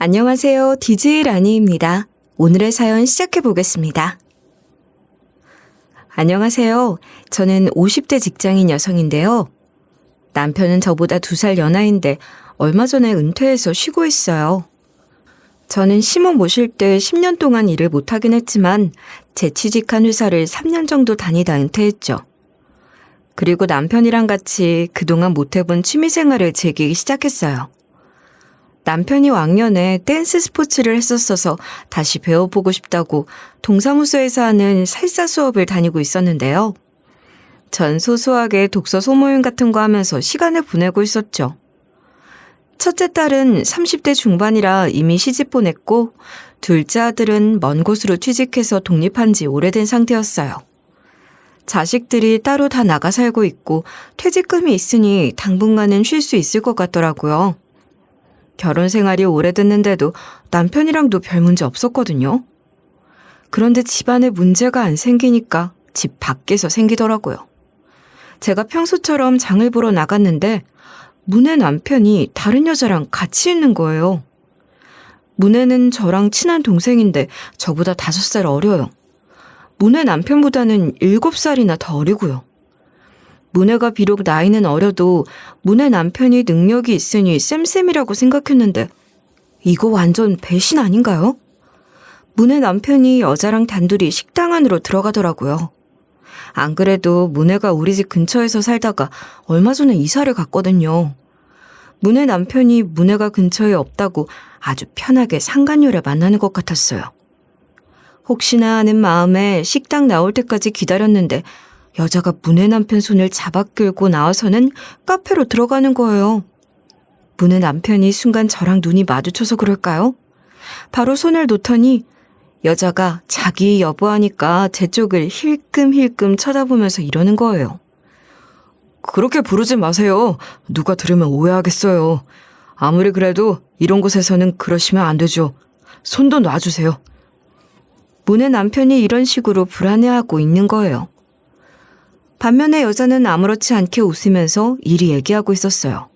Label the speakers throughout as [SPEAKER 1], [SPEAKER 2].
[SPEAKER 1] 안녕하세요. DJ 라니입니다. 오늘의 사연 시작해 보겠습니다. 안녕하세요. 저는 50대 직장인 여성인데요. 남편은 저보다 2살 연하인데 얼마 전에 은퇴해서 쉬고 있어요. 저는 시모 모실 때 10년 동안 일을 못하긴 했지만 재취직한 회사를 3년 정도 다니다 은퇴했죠. 그리고 남편이랑 같이 그동안 못해본 취미생활을 즐기기 시작했어요. 남편이 왕년에 댄스 스포츠를 했었어서 다시 배워보고 싶다고 동사무소에서 하는 살사 수업을 다니고 있었는데요. 전 소소하게 독서 소모임 같은 거 하면서 시간을 보내고 있었죠. 첫째 딸은 30대 중반이라 이미 시집 보냈고 둘째 아들은 먼 곳으로 취직해서 독립한 지 오래된 상태였어요. 자식들이 따로 다 나가 살고 있고 퇴직금이 있으니 당분간은 쉴 수 있을 것 같더라고요. 결혼 생활이 오래됐는데도 남편이랑도 별 문제 없었거든요. 그런데 집안에 문제가 안 생기니까 집 밖에서 생기더라고요. 제가 평소처럼 장을 보러 나갔는데 문의 남편이 다른 여자랑 같이 있는 거예요. 문혜는 저랑 친한 동생인데 저보다 5살 어려요. 문혜 남편보다는 7살이나 더 어리고요. 문혜가 비록 나이는 어려도 문혜 남편이 능력이 있으니 쌤쌤이라고 생각했는데 이거 완전 배신 아닌가요? 문혜 남편이 여자랑 단둘이 식당 안으로 들어가더라고요. 안 그래도 문혜가 우리 집 근처에서 살다가 얼마 전에 이사를 갔거든요. 문혜 남편이 문혜가 근처에 없다고 아주 편하게 상간녀를 만나는 것 같았어요. 혹시나 하는 마음에 식당 나올 때까지 기다렸는데 여자가 문혜 남편 손을 잡아 끌고 나와서는 카페로 들어가는 거예요. 문혜 남편이 순간 저랑 눈이 마주쳐서 그럴까요? 바로 손을 놓더니 여자가 자기 여보하니까 제 쪽을 힐끔힐끔 쳐다보면서 이러는 거예요. 그렇게 부르지 마세요. 누가 들으면 오해하겠어요. 아무리 그래도 이런 곳에서는 그러시면 안 되죠. 손도 놔주세요. 문혜 남편이 이런 식으로 불안해하고 있는 거예요. 반면에 여자는 아무렇지 않게 웃으면서 이리 얘기하고 있었어요.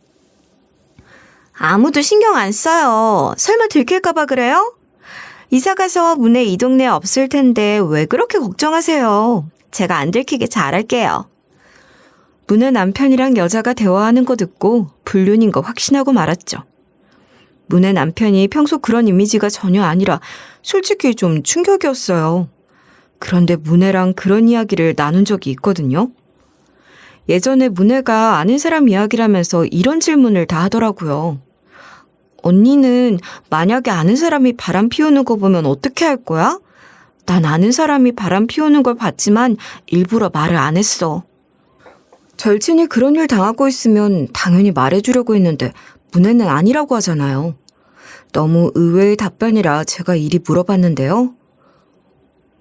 [SPEAKER 1] 아무도 신경 안 써요. 설마 들킬까봐 그래요? 이사가서 문혜 이 동네에 없을 텐데 왜 그렇게 걱정하세요? 제가 안 들키게 잘할게요. 문혜 남편이랑 여자가 대화하는 거 듣고 불륜인 거 확신하고 말았죠. 문혜 남편이 평소 그런 이미지가 전혀 아니라 솔직히 좀 충격이었어요. 그런데 문혜랑 그런 이야기를 나눈 적이 있거든요. 예전에 문혜가 아는 사람 이야기라면서 이런 질문을 다 하더라고요. 언니는 만약에 아는 사람이 바람 피우는 거 보면 어떻게 할 거야? 난 아는 사람이 바람 피우는 걸 봤지만 일부러 말을 안 했어. 절친이 그런 일 당하고 있으면 당연히 말해주려고 했는데 문혜는 아니라고 하잖아요. 너무 의외의 답변이라 제가 이리 물어봤는데요.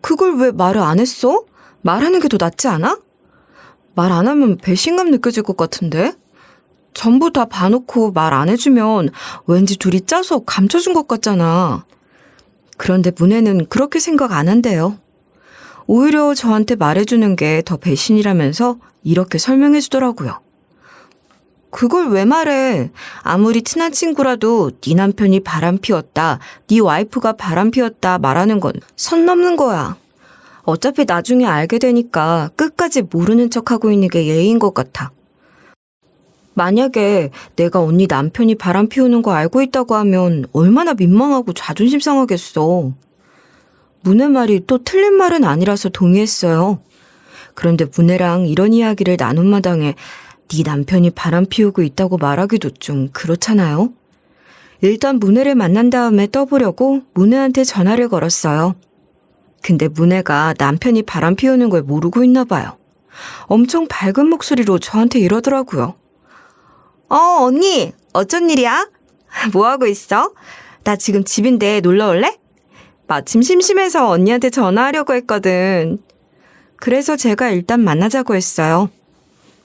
[SPEAKER 1] 그걸 왜 말을 안 했어? 말하는 게 더 낫지 않아? 말 안 하면 배신감 느껴질 것 같은데? 전부 다 봐놓고 말 안 해주면 왠지 둘이 짜서 감춰준 것 같잖아. 그런데 문혜는 그렇게 생각 안 한대요. 오히려 저한테 말해주는 게 더 배신이라면서 이렇게 설명해 주더라고요. 그걸 왜 말해? 아무리 친한 친구라도 네 남편이 바람 피웠다, 네 와이프가 바람 피웠다 말하는 건 선 넘는 거야. 어차피 나중에 알게 되니까 끝까지 모르는 척하고 있는 게 예의인 것 같아. 만약에 내가 언니 남편이 바람 피우는 거 알고 있다고 하면 얼마나 민망하고 자존심 상하겠어. 문혜 말이 또 틀린 말은 아니라서 동의했어요. 그런데 문혜랑 이런 이야기를 나눈 마당에 네 남편이 바람 피우고 있다고 말하기도 좀 그렇잖아요. 일단 문혜를 만난 다음에 떠보려고 문혜한테 전화를 걸었어요. 근데 문혜가 남편이 바람 피우는 걸 모르고 있나 봐요. 엄청 밝은 목소리로 저한테 이러더라고요. 언니, 어쩐 일이야? 뭐하고 있어? 나 지금 집인데 놀러 올래? 마침 심심해서 언니한테 전화하려고 했거든. 그래서 제가 일단 만나자고 했어요.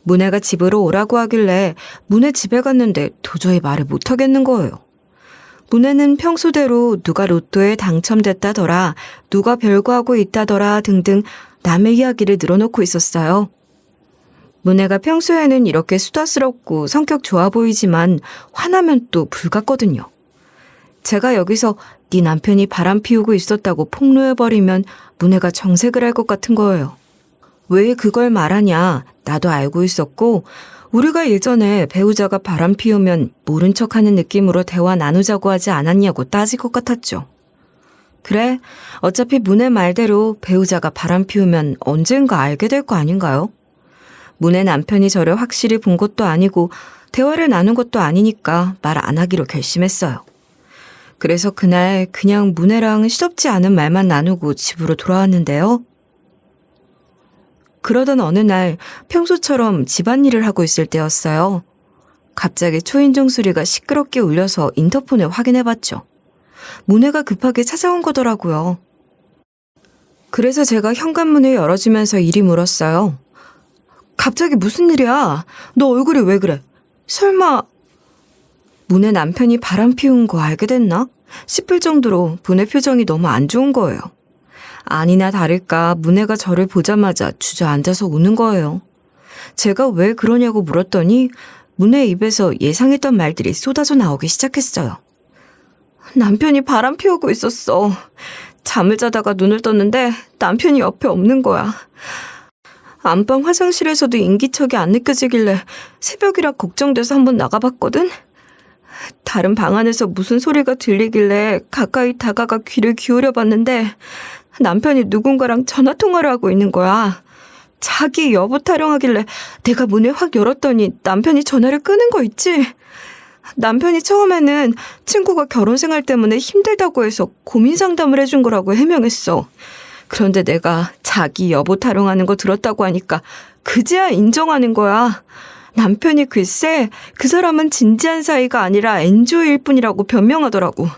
[SPEAKER 1] 문혜가 집으로 오라고 하길래 문혜 집에 갔는데 도저히 말을 못하겠는 거예요. 문혜는 평소대로 누가 로또에 당첨됐다더라, 누가 별거하고 있다더라 등등 남의 이야기를 늘어놓고 있었어요. 문혜가 평소에는 이렇게 수다스럽고 성격 좋아 보이지만 화나면 또 불같거든요. 제가 여기서 네 남편이 바람 피우고 있었다고 폭로해버리면 문혜가 정색을 할 것 같은 거예요. 왜 그걸 말하냐? 나도 알고 있었고 우리가 예전에 배우자가 바람 피우면 모른 척하는 느낌으로 대화 나누자고 하지 않았냐고 따질 것 같았죠. 그래, 어차피 문혜 말대로 배우자가 바람 피우면 언젠가 알게 될 거 아닌가요? 문혜 남편이 저를 확실히 본 것도 아니고 대화를 나눈 것도 아니니까 말 안 하기로 결심했어요. 그래서 그날 그냥 문혜랑 시덥지 않은 말만 나누고 집으로 돌아왔는데요. 그러던 어느 날 평소처럼 집안일을 하고 있을 때였어요. 갑자기 초인종 소리가 시끄럽게 울려서 인터폰을 확인해봤죠. 문혜가 급하게 찾아온 거더라고요. 그래서 제가 현관문을 열어주면서 이리 물었어요. 갑자기 무슨 일이야? 너 얼굴이 왜 그래? 설마... 문혜 남편이 바람 피운 거 알게 됐나? 싶을 정도로 문혜 표정이 너무 안 좋은 거예요. 아니나 다를까 문혜가 저를 보자마자 주저앉아서 우는 거예요. 제가 왜 그러냐고 물었더니 문혜 입에서 예상했던 말들이 쏟아져 나오기 시작했어요. 남편이 바람 피우고 있었어. 잠을 자다가 눈을 떴는데 남편이 옆에 없는 거야. 안방 화장실에서도 인기척이 안 느껴지길래 새벽이라 걱정돼서 한번 나가봤거든? 다른 방 안에서 무슨 소리가 들리길래 가까이 다가가 귀를 기울여봤는데 남편이 누군가랑 전화통화를 하고 있는 거야. 자기 여보 타령하길래 내가 문을 확 열었더니 남편이 전화를 끄는 거 있지? 남편이 처음에는 친구가 결혼 생활 때문에 힘들다고 해서 고민 상담을 해준 거라고 해명했어. 그런데 내가 자기 여보 타령하는 거 들었다고 하니까 그제야 인정하는 거야. 남편이 글쎄 그 사람은 진지한 사이가 아니라 엔조이일 뿐이라고 변명하더라고.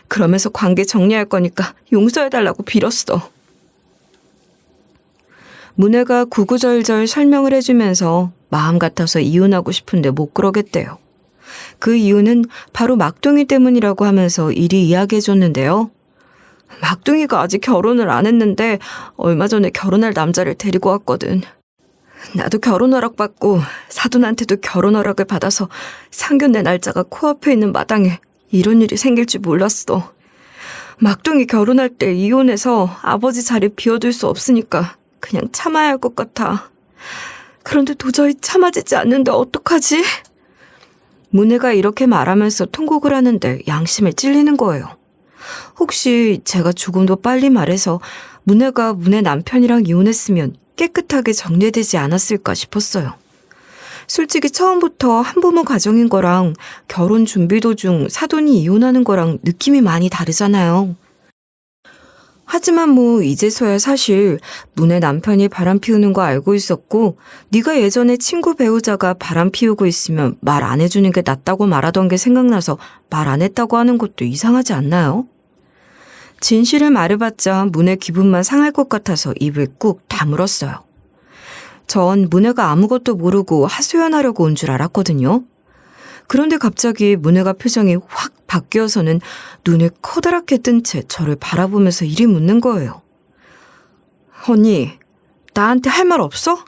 [SPEAKER 1] 그러면서 관계 정리할 거니까 용서해달라고 빌었어. 문혜가 구구절절 설명을 해주면서 마음 같아서 이혼하고 싶은데 못 그러겠대요. 그 이유는 바로 막둥이 때문이라고 하면서 이리 이야기해줬는데요. 막둥이가 아직 결혼을 안 했는데 얼마 전에 결혼할 남자를 데리고 왔거든. 나도 결혼 허락 받고 사돈한테도 결혼 허락을 받아서 상견례 날짜가 코앞에 있는 마당에 이런 일이 생길 줄 몰랐어. 막둥이 결혼할 때 이혼해서 아버지 자리 비워둘 수 없으니까 그냥 참아야 할 것 같아. 그런데 도저히 참아지지 않는데 어떡하지? 문혜가 이렇게 말하면서 통곡을 하는데 양심에 찔리는 거예요. 혹시 제가 조금 더 빨리 말해서 문혜가 문혜 남편이랑 이혼했으면 깨끗하게 정리되지 않았을까 싶었어요. 솔직히 처음부터 한부모 가정인 거랑 결혼 준비 도중 사돈이 이혼하는 거랑 느낌이 많이 다르잖아요. 하지만 이제서야 사실 문혜 남편이 바람 피우는 거 알고 있었고 네가 예전에 친구 배우자가 바람 피우고 있으면 말 안 해주는 게 낫다고 말하던 게 생각나서 말 안 했다고 하는 것도 이상하지 않나요? 진실을 말해봤자 문혜 기분만 상할 것 같아서 입을 꾹 다물었어요. 전 문혜가 아무것도 모르고 하소연하려고 온 줄 알았거든요. 그런데 갑자기 문혜가 표정이 확 바뀌어서는 눈을 커다랗게 뜬 채 저를 바라보면서 이리 묻는 거예요. 언니, 나한테 할 말 없어?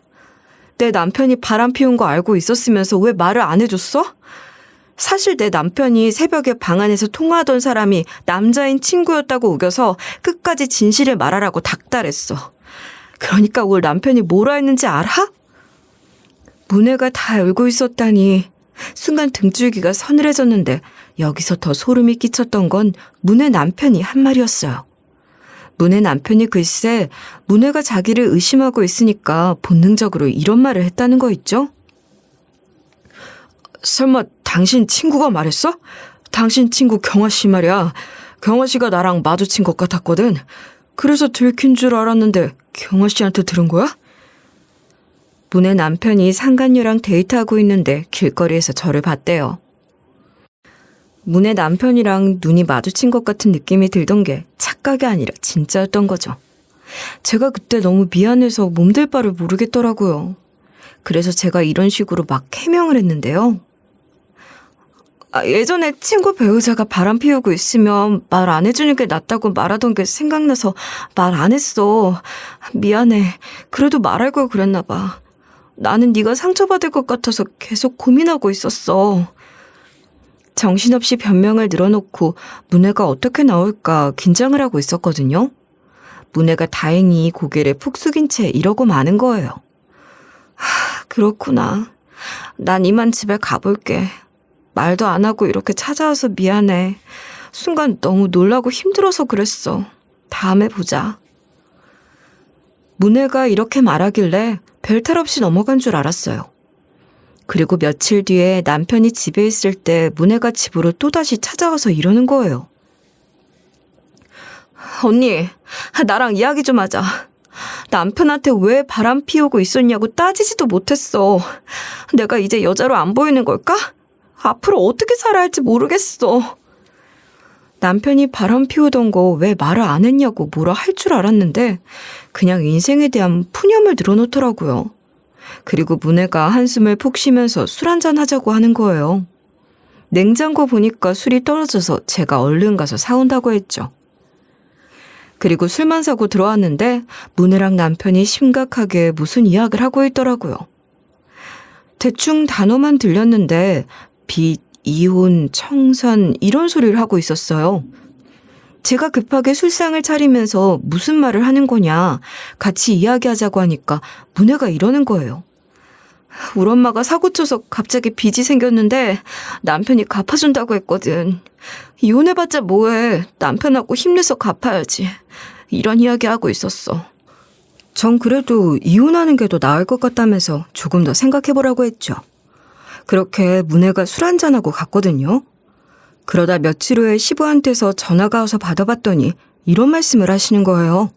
[SPEAKER 1] 내 남편이 바람 피운 거 알고 있었으면서 왜 말을 안 해줬어? 사실 내 남편이 새벽에 방 안에서 통화하던 사람이 남자인 친구였다고 우겨서 끝까지 진실을 말하라고 닥달했어. 그러니까 우리 남편이 뭐라 했는지 알아? 문혜가 다 알고 있었다니. 순간 등줄기가 서늘해졌는데 여기서 더 소름이 끼쳤던 건 문혜 남편이 한 말이었어요. 문혜 남편이 글쎄 문혜가 자기를 의심하고 있으니까 본능적으로 이런 말을 했다는 거 있죠? 설마 당신 친구가 말했어? 당신 친구 경화 씨 말이야. 경화 씨가 나랑 마주친 것 같았거든. 그래서 들킨 줄 알았는데 경화 씨한테 들은 거야? 문혜 남편이 상간녀랑 데이트하고 있는데 길거리에서 저를 봤대요. 문혜 남편이랑 눈이 마주친 것 같은 느낌이 들던 게 착각이 아니라 진짜였던 거죠. 제가 그때 너무 미안해서 몸둘 바를 모르겠더라고요. 그래서 제가 이런 식으로 막 해명을 했는데요. 예전에 친구 배우자가 바람 피우고 있으면 말 안 해주는 게 낫다고 말하던 게 생각나서 말 안 했어. 미안해. 그래도 말할 걸 그랬나 봐. 나는 네가 상처받을 것 같아서 계속 고민하고 있었어. 정신없이 변명을 늘어놓고 문혜가 어떻게 나올까 긴장을 하고 있었거든요. 문혜가 다행히 고개를 푹 숙인 채 이러고 마는 거예요. 그렇구나. 난 이만 집에 가볼게. 말도 안 하고 이렇게 찾아와서 미안해. 순간 너무 놀라고 힘들어서 그랬어. 다음에 보자. 문혜가 이렇게 말하길래 별탈 없이 넘어간 줄 알았어요. 그리고 며칠 뒤에 남편이 집에 있을 때 문혜가 집으로 또다시 찾아와서 이러는 거예요. 언니, 나랑 이야기 좀 하자. 남편한테 왜 바람 피우고 있었냐고 따지지도 못했어. 내가 이제 여자로 안 보이는 걸까? 앞으로 어떻게 살아야 할지 모르겠어. 남편이 바람 피우던 거 왜 말을 안 했냐고 뭐라 할 줄 알았는데 그냥 인생에 대한 푸념을 늘어놓더라고요. 그리고 문혜가 한숨을 푹 쉬면서 술 한잔 하자고 하는 거예요. 냉장고 보니까 술이 떨어져서 제가 얼른 가서 사온다고 했죠. 그리고 술만 사고 들어왔는데 문혜랑 남편이 심각하게 무슨 이야기를 하고 있더라고요. 대충 단어만 들렸는데 빚, 이혼, 청산 이런 소리를 하고 있었어요. 제가 급하게 술상을 차리면서 무슨 말을 하는 거냐 같이 이야기하자고 하니까 문혜가 이러는 거예요. 우리 엄마가 사고 쳐서 갑자기 빚이 생겼는데 남편이 갚아준다고 했거든. 이혼해봤자 뭐해. 남편하고 힘내서 갚아야지. 이런 이야기하고 있었어. 전 그래도 이혼하는 게 더 나을 것 같다면서 조금 더 생각해보라고 했죠. 그렇게 문혜가 술 한잔하고 갔거든요. 그러다 며칠 후에 시부한테서 전화가 와서 받아봤더니 이런 말씀을 하시는 거예요.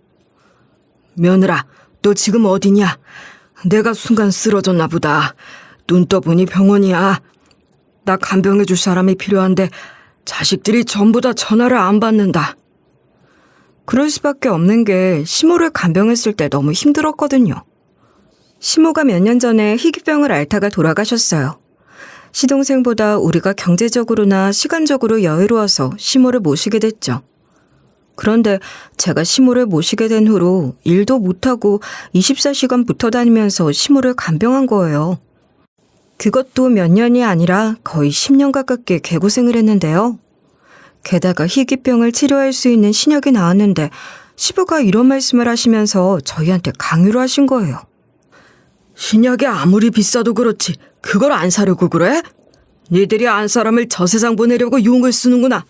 [SPEAKER 1] 며느라, 너 지금 어디냐? 내가 순간 쓰러졌나 보다. 눈 떠보니 병원이야. 나 간병해줄 사람이 필요한데 자식들이 전부 다 전화를 안 받는다. 그럴 수밖에 없는 게 시모를 간병했을 때 너무 힘들었거든요. 시모가 몇 년 전에 희귀병을 앓다가 돌아가셨어요. 시동생보다 우리가 경제적으로나 시간적으로 여유로워서 시모를 모시게 됐죠. 그런데 제가 시모를 모시게 된 후로 일도 못하고 24시간 붙어 다니면서 시모를 간병한 거예요. 그것도 몇 년이 아니라 거의 10년 가깝게 개고생을 했는데요. 게다가 희귀병을 치료할 수 있는 신약이 나왔는데 시부가 이런 말씀을 하시면서 저희한테 강요를 하신 거예요. 신약이 아무리 비싸도 그렇지 그걸 안 사려고 그래? 니들이 안 사람을 저 세상 보내려고 용을 쓰는구나.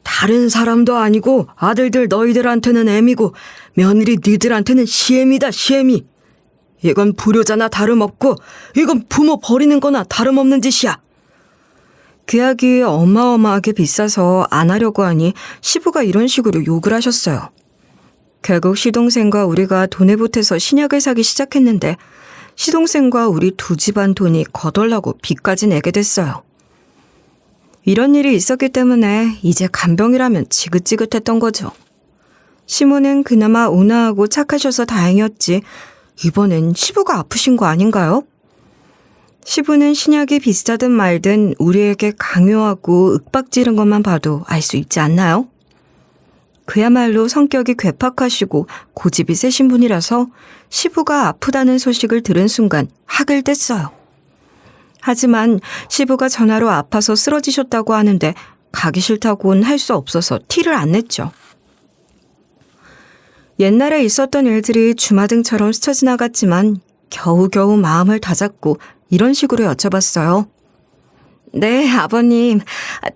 [SPEAKER 1] 다른 사람도 아니고 아들들 너희들한테는 애미고 며느리 니들한테는 시애미다 시애미. 이건 불효자나 다름없고 이건 부모 버리는 거나 다름없는 짓이야. 그 약이 어마어마하게 비싸서 안 하려고 하니 시부가 이런 식으로 욕을 하셨어요. 결국 시동생과 우리가 돈을 보태서 신약을 사기 시작했는데 시동생과 우리 두 집안 돈이 거덜나고 빚까지 내게 됐어요. 이런 일이 있었기 때문에 이제 간병이라면 지긋지긋했던 거죠. 시모는 그나마 온화하고 착하셔서 다행이었지 이번엔 시부가 아프신 거 아닌가요? 시부는 신약이 비싸든 말든 우리에게 강요하고 윽박지른 것만 봐도 알 수 있지 않나요? 그야말로 성격이 괴팍하시고 고집이 세신 분이라서 시부가 아프다는 소식을 들은 순간 학을 뗐어요. 하지만 시부가 전화로 아파서 쓰러지셨다고 하는데 가기 싫다고는 할 수 없어서 티를 안 냈죠. 옛날에 있었던 일들이 주마등처럼 스쳐 지나갔지만 겨우겨우 마음을 다잡고 이런 식으로 여쭤봤어요. 네, 아버님.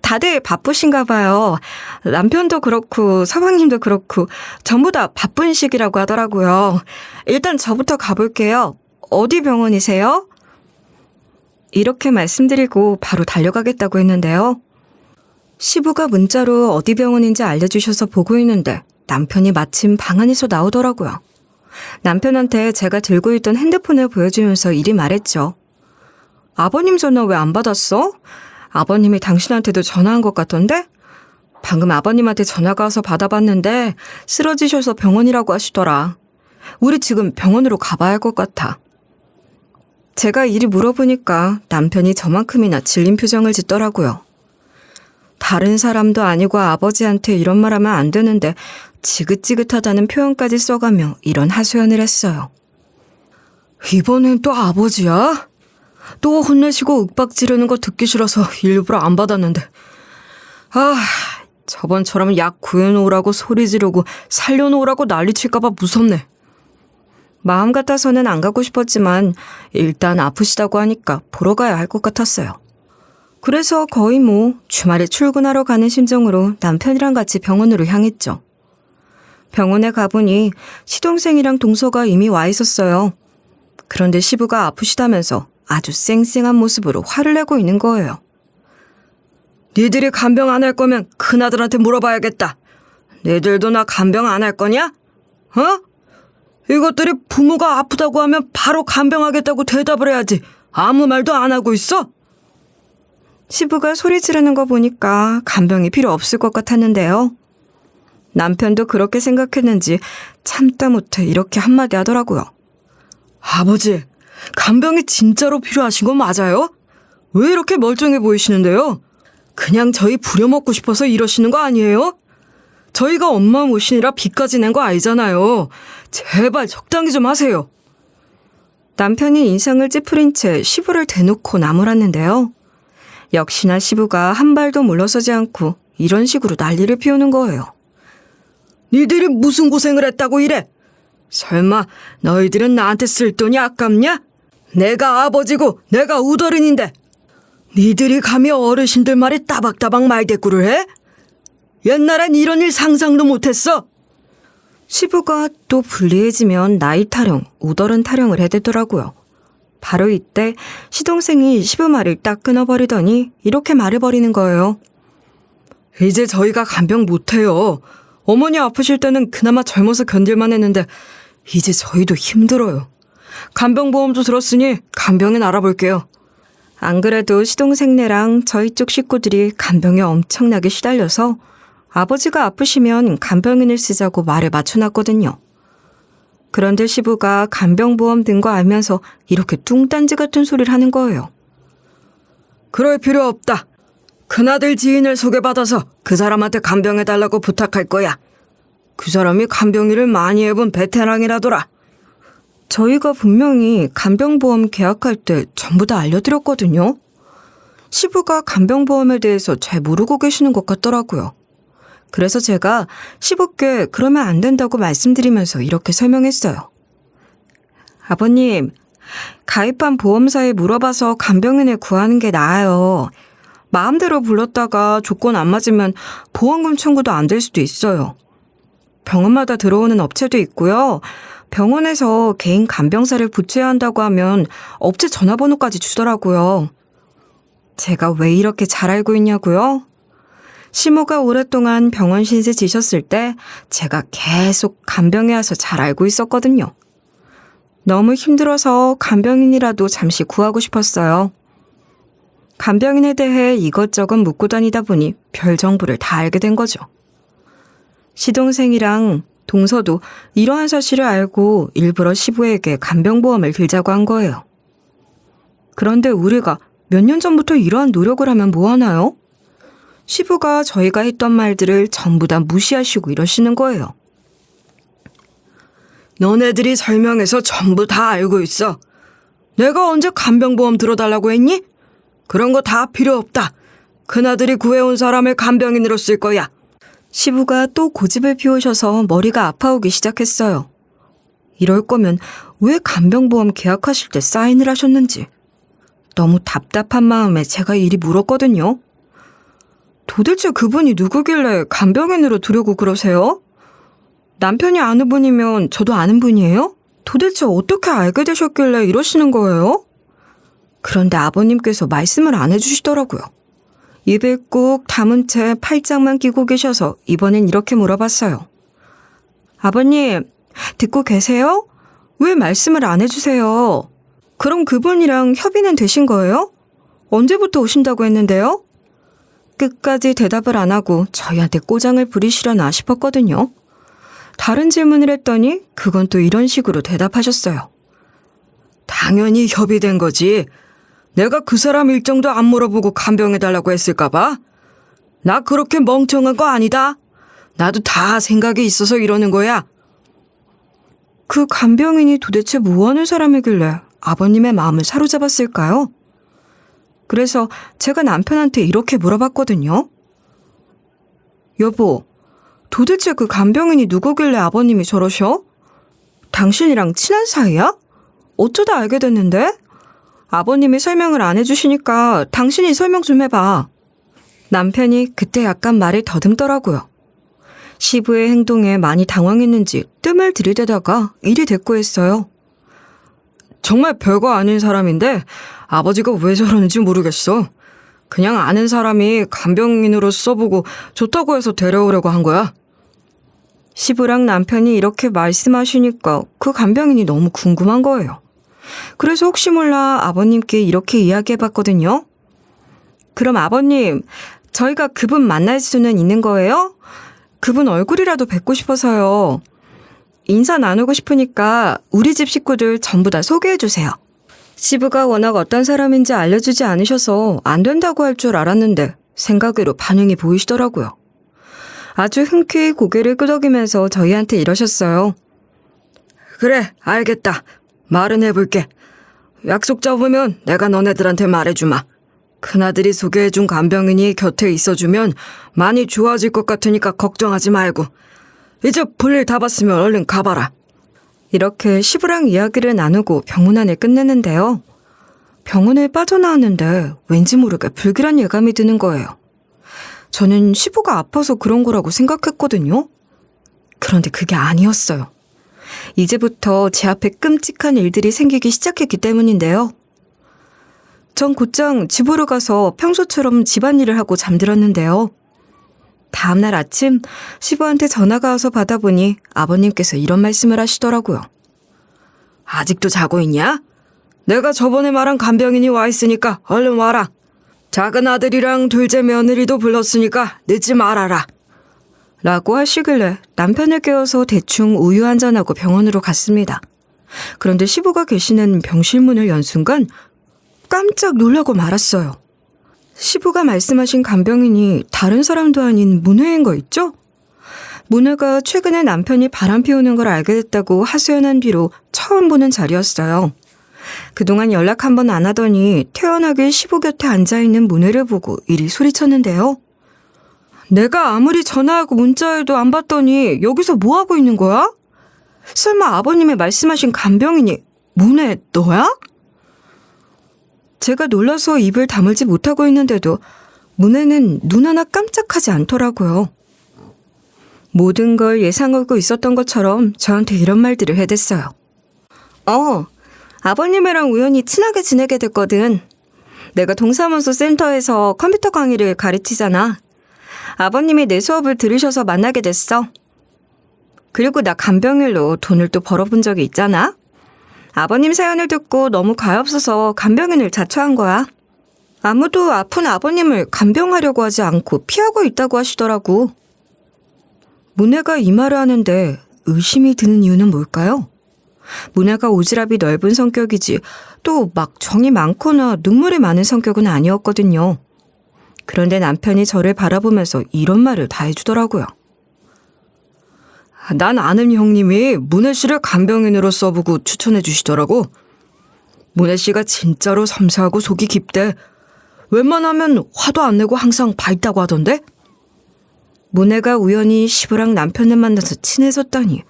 [SPEAKER 1] 다들 바쁘신가 봐요. 남편도 그렇고 서방님도 그렇고 전부 다 바쁜 시기라고 하더라고요. 일단 저부터 가볼게요. 어디 병원이세요? 이렇게 말씀드리고 바로 달려가겠다고 했는데요. 시부가 문자로 어디 병원인지 알려주셔서 보고 있는데 남편이 마침 방 안에서 나오더라고요. 남편한테 제가 들고 있던 핸드폰을 보여주면서 이리 말했죠. 아버님 전화 왜 안 받았어? 아버님이 당신한테도 전화한 것 같던데? 방금 아버님한테 전화가 와서 받아봤는데 쓰러지셔서 병원이라고 하시더라. 우리 지금 병원으로 가봐야 할 것 같아. 제가 이리 물어보니까 남편이 저만큼이나 질린 표정을 짓더라고요. 다른 사람도 아니고 아버지한테 이런 말 하면 안 되는데 지긋지긋하다는 표현까지 써가며 이런 하소연을 했어요. 이번엔 또 아버지야? 또 혼내시고 윽박 지르는 거 듣기 싫어서 일부러 안 받았는데 아, 저번처럼 약 구해놓으라고 소리 지르고 살려놓으라고 난리칠까봐 무섭네. 마음 같아서는 안 가고 싶었지만 일단 아프시다고 하니까 보러 가야 할 것 같았어요. 그래서 거의 주말에 출근하러 가는 심정으로 남편이랑 같이 병원으로 향했죠. 병원에 가보니 시동생이랑 동서가 이미 와 있었어요. 그런데 시부가 아프시다면서 아주 쌩쌩한 모습으로 화를 내고 있는 거예요. 니들이 간병 안 할 거면 큰아들한테 물어봐야겠다. 니들도 나 간병 안 할 거냐? 어? 이것들이 부모가 아프다고 하면 바로 간병하겠다고 대답을 해야지. 아무 말도 안 하고 있어? 시부가 소리 지르는 거 보니까 간병이 필요 없을 것 같았는데요. 남편도 그렇게 생각했는지 참다 못해 이렇게 한마디 하더라고요. 아버지, 간병이 진짜로 필요하신 건 맞아요? 왜 이렇게 멀쩡해 보이시는데요? 그냥 저희 부려먹고 싶어서 이러시는 거 아니에요? 저희가 엄마 모시느라 빚까지 낸 거 아니잖아요. 제발 적당히 좀 하세요. 남편이 인상을 찌푸린 채 시부를 대놓고 나무랐는데요. 역시나 시부가 한 발도 물러서지 않고 이런 식으로 난리를 피우는 거예요. 니들이 무슨 고생을 했다고 이래? 설마 너희들은 나한테 쓸 돈이 아깝냐? 내가 아버지고 내가 우더른인데 니들이 감히 어르신들 말에 따박따박 말대꾸를 해? 옛날엔 이런 일 상상도 못했어. 시부가 또 불리해지면 나이 타령, 우더른 타령을 해대더라고요. 바로 이때 시동생이 시부 말을 딱 끊어버리더니 이렇게 말해버리는 거예요. 이제 저희가 간병 못해요. 어머니 아프실 때는 그나마 젊어서 견딜만 했는데 이제 저희도 힘들어요. 간병보험도 들었으니 간병인 알아볼게요. 안 그래도 시동생네랑 저희 쪽 식구들이 간병에 엄청나게 시달려서 아버지가 아프시면 간병인을 쓰자고 말을 맞춰놨거든요. 그런데 시부가 간병보험 든 거 알면서 이렇게 뚱딴지 같은 소리를 하는 거예요. 그럴 필요 없다. 큰아들 지인을 소개받아서 그 사람한테 간병해달라고 부탁할 거야. 그 사람이 간병일을 많이 해본 베테랑이라더라. 저희가 분명히 간병보험 계약할 때 전부 다 알려드렸거든요. 시부가 간병보험에 대해서 잘 모르고 계시는 것 같더라고요. 그래서 제가 시부께 그러면 안 된다고 말씀드리면서 이렇게 설명했어요. 아버님, 가입한 보험사에 물어봐서 간병인을 구하는 게 나아요. 마음대로 불렀다가 조건 안 맞으면 보험금 청구도 안 될 수도 있어요. 병원마다 들어오는 업체도 있고요. 병원에서 개인 간병사를 붙여야 한다고 하면 업체 전화번호까지 주더라고요. 제가 왜 이렇게 잘 알고 있냐고요? 시모가 오랫동안 병원 신세 지셨을 때 제가 계속 간병에 와서 잘 알고 있었거든요. 너무 힘들어서 간병인이라도 잠시 구하고 싶었어요. 간병인에 대해 이것저것 묻고 다니다 보니 별 정보를 다 알게 된 거죠. 시동생이랑 동서도 이러한 사실을 알고 일부러 시부에게 간병보험을 들자고 한 거예요. 그런데 우리가 몇 년 전부터 이러한 노력을 하면 뭐하나요? 시부가 저희가 했던 말들을 전부 다 무시하시고 이러시는 거예요. 너네들이 설명해서 전부 다 알고 있어. 내가 언제 간병보험 들어달라고 했니? 그런 거 다 필요 없다. 큰아들이 구해온 사람을 간병인으로 쓸 거야. 시부가 또 고집을 피우셔서 머리가 아파오기 시작했어요. 이럴 거면 왜 간병보험 계약하실 때 사인을 하셨는지. 너무 답답한 마음에 제가 이리 물었거든요. 도대체 그분이 누구길래 간병인으로 두려고 그러세요? 남편이 아는 분이면 저도 아는 분이에요? 도대체 어떻게 알게 되셨길래 이러시는 거예요? 그런데 아버님께서 말씀을 안 해주시더라고요. 입을 꾹 다문 채 팔짱만 끼고 계셔서 이번엔 이렇게 물어봤어요. 아버님, 듣고 계세요? 왜 말씀을 안 해주세요? 그럼 그분이랑 협의는 되신 거예요? 언제부터 오신다고 했는데요? 끝까지 대답을 안 하고 저희한테 꼬장을 부리시려나 싶었거든요. 다른 질문을 했더니 그건 또 이런 식으로 대답하셨어요. 당연히 협의된 거지. 내가 그 사람 일정도 안 물어보고 간병해달라고 했을까 봐? 나 그렇게 멍청한 거 아니다. 나도 다 생각이 있어서 이러는 거야. 그 간병인이 도대체 뭐 하는 사람이길래 아버님의 마음을 사로잡았을까요? 그래서 제가 남편한테 이렇게 물어봤거든요. 여보, 도대체 그 간병인이 누구길래 아버님이 저러셔? 당신이랑 친한 사이야? 어쩌다 알게 됐는데? 아버님이 설명을 안 해주시니까 당신이 설명 좀 해봐. 남편이 그때 약간 말을 더듬더라고요. 시부의 행동에 많이 당황했는지 뜸을 들이대다가 이리 대꾸했어요. 정말 별거 아닌 사람인데 아버지가 왜 저러는지 모르겠어. 그냥 아는 사람이 간병인으로 써보고 좋다고 해서 데려오려고 한 거야. 시부랑 남편이 이렇게 말씀하시니까 그 간병인이 너무 궁금한 거예요. 그래서 혹시 몰라 아버님께 이렇게 이야기해봤거든요. 그럼 아버님, 저희가 그분 만날 수는 있는 거예요? 그분 얼굴이라도 뵙고 싶어서요. 인사 나누고 싶으니까 우리 집 식구들 전부 다 소개해주세요. 시부가 워낙 어떤 사람인지 알려주지 않으셔서 안 된다고 할 줄 알았는데 생각외로 반응이 보이시더라고요. 아주 흔쾌히 고개를 끄덕이면서 저희한테 이러셨어요. 그래, 알겠다. 말은 해볼게. 약속 잡으면 내가 너네들한테 말해주마. 큰아들이 소개해준 간병인이 곁에 있어주면 많이 좋아질 것 같으니까 걱정하지 말고. 이제 볼일 다 봤으면 얼른 가봐라. 이렇게 시부랑 이야기를 나누고 병문 안을 끝내는데요. 병원을 빠져나왔는데 왠지 모르게 불길한 예감이 드는 거예요. 저는 시부가 아파서 그런 거라고 생각했거든요. 그런데 그게 아니었어요. 이제부터 제 앞에 끔찍한 일들이 생기기 시작했기 때문인데요. 전 곧장 집으로 가서 평소처럼 집안일을 하고 잠들었는데요. 다음날 아침 시부한테 전화가 와서 받아보니 아버님께서 이런 말씀을 하시더라고요. 아직도 자고 있냐? 내가 저번에 말한 간병인이 와 있으니까 얼른 와라. 작은 아들이랑 둘째 며느리도 불렀으니까 늦지 말아라. 라고 하시길래 남편을 깨워서 대충 우유 한잔하고 병원으로 갔습니다. 그런데 시부가 계시는 병실 문을 연 순간 깜짝 놀라고 말았어요. 시부가 말씀하신 간병인이 다른 사람도 아닌 문혜인 거 있죠? 문혜가 최근에 남편이 바람 피우는 걸 알게 됐다고 하소연한 뒤로 처음 보는 자리였어요. 그동안 연락 한 번 안 하더니 태연하게 시부 곁에 앉아있는 문혜를 보고 이리 소리쳤는데요. 내가 아무리 전화하고 문자해도 안 받더니 여기서 뭐하고 있는 거야? 설마 아버님이 말씀하신 간병인이 문혜 너야? 제가 놀라서 입을 다물지 못하고 있는데도 문혜는 눈 하나 깜짝하지 않더라고요. 모든 걸 예상하고 있었던 것처럼 저한테 이런 말들을 해댔어요. 아버님이랑 우연히 친하게 지내게 됐거든. 내가 동사무소 센터에서 컴퓨터 강의를 가르치잖아. 아버님이 내 수업을 들으셔서 만나게 됐어. 그리고 나 간병인으로 돈을 또 벌어본 적이 있잖아. 아버님 사연을 듣고 너무 가엾어서 간병인을 자처한 거야. 아무도 아픈 아버님을 간병하려고 하지 않고 피하고 있다고 하시더라고. 문혜가 이 말을 하는데 의심이 드는 이유는 뭘까요? 문혜가 오지랖이 넓은 성격이지 또 막 정이 많거나 눈물이 많은 성격은 아니었거든요. 그런데 남편이 저를 바라보면서 이런 말을 다 해주더라고요. 난 아는 형님이 문혜 씨를 간병인으로 써보고 추천해 주시더라고. 문혜 씨가 진짜로 섬세하고 속이 깊대. 웬만하면 화도 안 내고 항상 밝다고 하던데? 문혜가 우연히 시부랑 남편을 만나서 친해졌다니.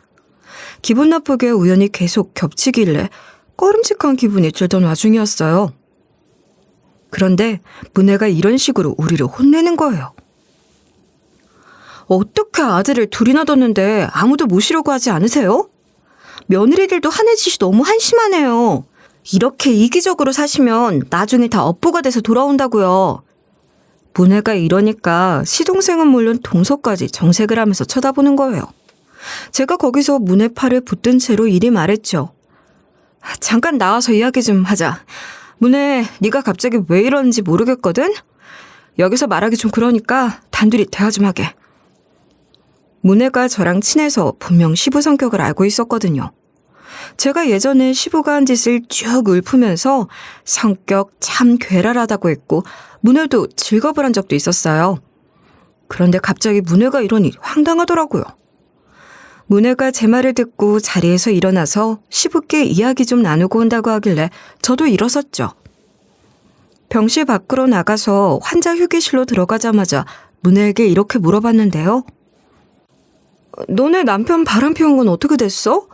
[SPEAKER 1] 기분 나쁘게 우연히 계속 겹치길래 꺼림칙한 기분이 들던 와중이었어요. 그런데 문혜가 이런 식으로 우리를 혼내는 거예요. 어떻게 아들을 둘이나 뒀는데 아무도 모시려고 하지 않으세요? 며느리들도 하는 짓이 너무 한심하네요. 이렇게 이기적으로 사시면 나중에 다 업보가 돼서 돌아온다고요. 문혜가 이러니까 시동생은 물론 동서까지 정색을 하면서 쳐다보는 거예요. 제가 거기서 문혜 팔을 붙든 채로 이리 말했죠. 잠깐 나와서 이야기 좀 하자. 문혜, 네가 갑자기 왜 이러는지 모르겠거든? 여기서 말하기 좀 그러니까 단둘이 대화 좀 하게. 문혜가 저랑 친해서 분명 시부 성격을 알고 있었거든요. 제가 예전에 시부가 한 짓을 쭉 읊으면서 성격 참 괴랄하다고 했고 문혜도 즐겁을 한 적도 있었어요. 그런데 갑자기 문혜가 이러니 황당하더라고요. 문혜가 제 말을 듣고 자리에서 일어나서 시부께 이야기 좀 나누고 온다고 하길래 저도 일어섰죠. 병실 밖으로 나가서 환자 휴게실로 들어가자마자 문혜에게 이렇게 물어봤는데요. 너네 남편 바람 피운 건 어떻게 됐어?